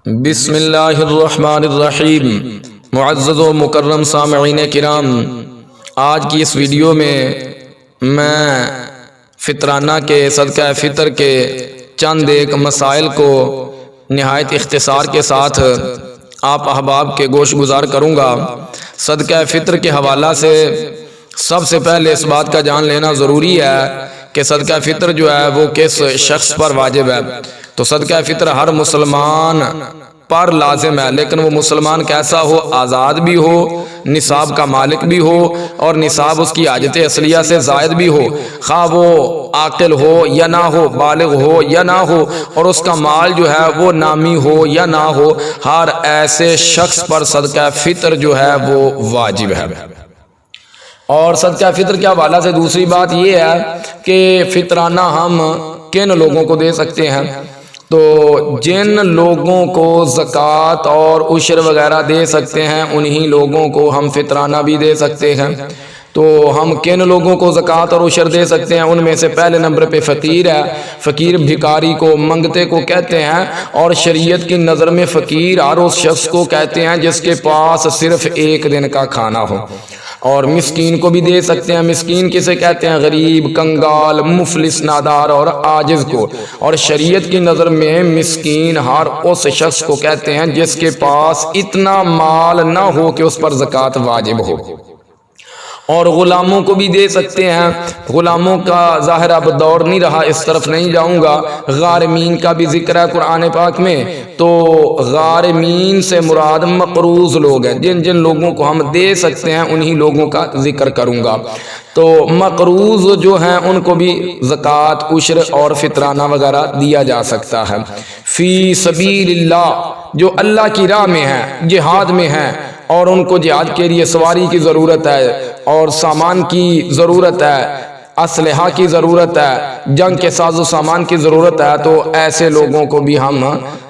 بسم اللہ الرحمن الرحیم۔ معزز و مکرم سامعین کرام، آج کی اس ویڈیو میں فطرانہ کے صدقہ فطر کے چند ایک مسائل کو نہایت اختصار کے ساتھ آپ احباب کے گوش گزار کروں گا۔ صدقہ فطر کے حوالہ سے سب سے پہلے اس بات کا جان لینا ضروری ہے کہ صدقہ فطر جو ہے وہ کس شخص پر واجب ہے۔ تو صدقہ فطر ہر مسلمان پر لازم ہے، لیکن وہ مسلمان کیسا ہو؟ آزاد بھی ہو، نصاب کا مالک بھی ہو، اور نصاب اس کی حاجت اصلیہ سے زائد بھی ہو، خواہ وہ عاقل ہو یا نہ ہو، بالغ ہو یا نہ ہو، اور اس کا مال جو ہے وہ نامی ہو یا نہ ہو، ہر ایسے شخص پر صدقہ فطر جو ہے وہ واجب ہے۔ اور صدقہ فطر کے حوالہ سے دوسری بات یہ ہے کہ فطرانہ ہم کن لوگوں کو دے سکتے ہیں؟ تو جن لوگوں کو زکوٰۃ اور عشر وغیرہ دے سکتے ہیں انہی لوگوں کو ہم فطرانہ بھی دے سکتے ہیں۔ تو ہم کن لوگوں کو زکوٰۃ اور عشر دے سکتے ہیں؟ ان میں سے پہلے نمبر پہ فقیر ہے۔ فقیر بھکاری کو، منگتے کو کہتے ہیں، اور شریعت کی نظر میں فقیر ہر اس شخص کو کہتے ہیں جس کے پاس صرف ایک دن کا کھانا ہو۔ اور مسکین کو بھی دے سکتے ہیں۔ مسکین کسے کہتے ہیں؟ غریب، کنگال، مفلس، نادار اور عاجز کو۔ اور شریعت کی نظر میں مسکین ہر اس شخص کو کہتے ہیں جس کے پاس اتنا مال نہ ہو کہ اس پر زکوٰۃ واجب ہو۔ اور غلاموں کو بھی دے سکتے ہیں۔ غلاموں کا ظاہر اب دور نہیں رہا، اس طرف نہیں جاؤں گا۔ غارمین کا بھی ذکر ہے قرآن پاک میں، تو غارمین سے مراد مقروض لوگ ہیں۔ جن جن لوگوں کو ہم دے سکتے ہیں انہی لوگوں کا ذکر کروں گا۔ تو مقروض جو ہیں ان کو بھی زکوٰۃ، عشر اور فطرانہ وغیرہ دیا جا سکتا ہے۔ فی سبیل اللہ، جو اللہ کی راہ میں ہیں، جہاد میں ہیں، اور ان کو جہاد کے لیے سواری کی ضرورت ہے، اور سامان کی ضرورت ہے، اسلحہ کی ضرورت ہے، جنگ کے ساز و سامان کی ضرورت ہے، تو ایسے لوگوں کو بھی ہم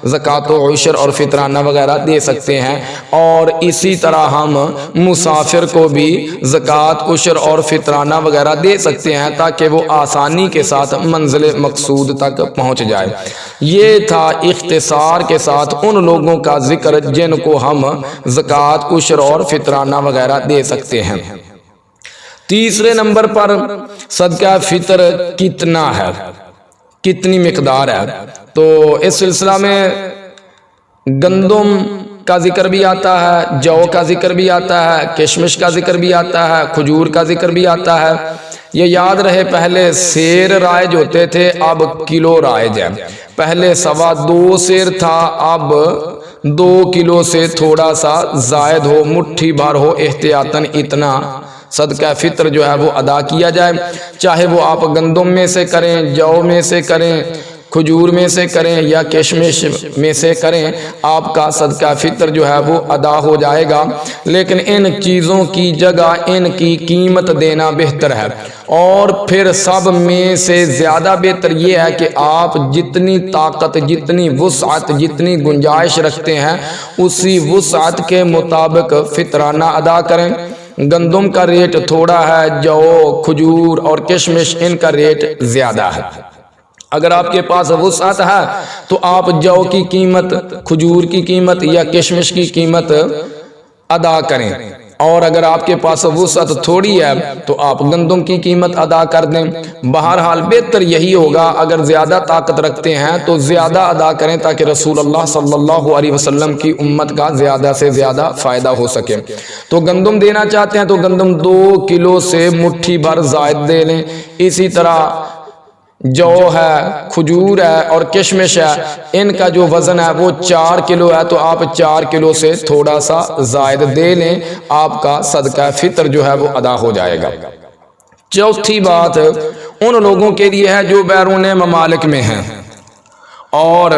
زکوٰۃ و عشر اور فطرانہ وغیرہ دے سکتے ہیں۔ اور اسی طرح ہم مسافر کو بھی زکوٰۃ، عشر اور فطرانہ وغیرہ دے سکتے ہیں تاکہ وہ آسانی کے ساتھ منزل مقصود تک پہنچ جائے۔ یہ تھا اختصار کے ساتھ ان لوگوں کا ذکر جن کو ہم زکوٰۃ، عشر اور فطرانہ وغیرہ دے سکتے ہیں۔ تیسرے نمبر پر صدقہ فطر کتنا ہے، کتنی مقدار ہے؟ تو اس سلسلہ میں گندم کا ذکر بھی آتا ہے، جو کا ذکر بھی آتا ہے، کشمش کا ذکر بھی آتا ہے، کھجور کا ذکر بھی آتا ہے۔ یہ یاد رہے پہلے سیر رائج ہوتے تھے، اب کلو رائج ہے۔ پہلے 2.25 سیر تھا، اب 2 کلو سے تھوڑا سا زائد ہو، مٹھی بھر ہو، احتیاطاً اتنا صدقہ فطر جو ہے وہ ادا کیا جائے۔ چاہے وہ آپ گندم میں سے کریں، جو میں سے کریں، کھجور میں سے کریں یا کشمش میں سے کریں، آپ کا صدقہ فطر جو ہے وہ ادا ہو جائے گا۔ لیکن ان چیزوں کی جگہ ان کی قیمت دینا بہتر ہے۔ اور پھر سب میں سے زیادہ بہتر یہ ہے کہ آپ جتنی طاقت، جتنی وسعت، جتنی گنجائش رکھتے ہیں اسی وسعت کے مطابق فطرانہ ادا کریں۔ گندم کا ریٹ تھوڑا ہے، جو، کھجور اور کشمش ان کا ریٹ زیادہ ہے۔ اگر آپ کے پاس وسعت ہے تو آپ جو کی قیمت، کھجور کی قیمت یا کشمش کی قیمت ادا کریں، اور اگر آپ کے پاس وسعت تھوڑی ہے تو آپ گندم کی قیمت ادا کر دیں۔ بہرحال بہتر یہی ہوگا، اگر زیادہ طاقت رکھتے ہیں تو زیادہ ادا کریں تاکہ رسول اللہ صلی اللہ علیہ وسلم کی امت کا زیادہ سے زیادہ فائدہ ہو سکے۔ تو گندم دینا چاہتے ہیں تو گندم 2 کلو سے مٹھی بھر زائد دے لیں۔ اسی طرح جو ہے، کھجور ہے اور کشمش ہے، ان کا جو وزن ہے وہ 4 کلو ہے، تو آپ 4 کلو سے تھوڑا سا زائد دے لیں، آپ کا صدقہ فطر جو ہے وہ ادا ہو جائے گا۔ چوتھی بات ان لوگوں کے لیے ہے جو بیرون ممالک میں ہیں اور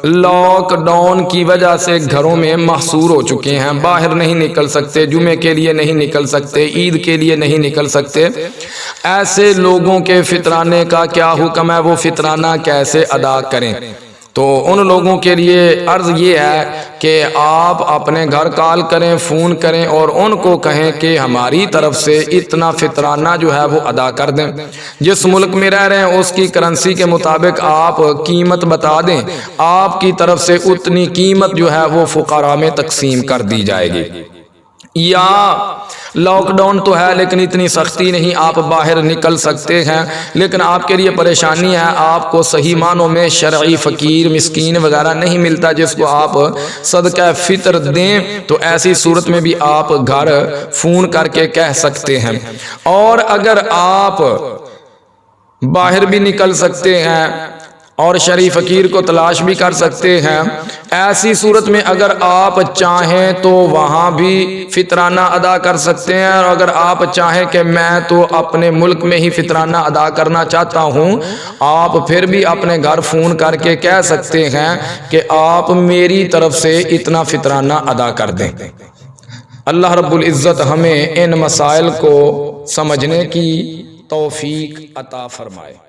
لاک ڈاؤن کی وجہ سے گھروں میں محصور ہو چکے ہیں، باہر نہیں نکل سکتے، جمعے کے لیے نہیں نکل سکتے، عید کے لیے نہیں نکل سکتے۔ ایسے لوگوں کے فطرانے کا کیا حکم ہے، وہ فطرانہ کیسے ادا کریں؟ تو ان لوگوں کے لیے عرض یہ ہے کہ کہ آپ اپنے گھر کال کریں، فون کریں اور ان کو کہیں کہ ہماری طرف سے اتنا فطرانہ جو ہے وہ ادا کر دیں۔ جس ملک میں رہ رہے ہیں اس کی کرنسی کے مطابق آپ قیمت بتا دیں، آپ کی طرف سے اتنی قیمت جو ہے وہ فقراء میں تقسیم کر دی جائے گی۔ یا لاک ڈاؤن تو ہے لیکن اتنی سختی نہیں، آپ باہر نکل سکتے ہیں، لیکن آپ کے لیے پریشانی ہے، آپ کو صحیح معنوں میں شرعی فقیر مسکین وغیرہ نہیں ملتا جس کو آپ صدقہ فطر دیں، تو ایسی صورت میں بھی آپ گھر فون کر کے کہہ سکتے ہیں۔ اور اگر آپ باہر بھی نکل سکتے ہیں اور شرعی فقیر کو تلاش بھی کر سکتے ہیں، ایسی صورت میں اگر آپ چاہیں تو وہاں بھی فطرانہ ادا کر سکتے ہیں، اور اگر آپ چاہیں کہ میں تو اپنے ملک میں ہی فطرانہ ادا کرنا چاہتا ہوں، آپ پھر بھی اپنے گھر فون کر کے کہہ سکتے ہیں کہ آپ میری طرف سے اتنا فطرانہ ادا کر دیں۔ اللہ رب العزت ہمیں ان مسائل کو سمجھنے کی توفیق عطا فرمائے۔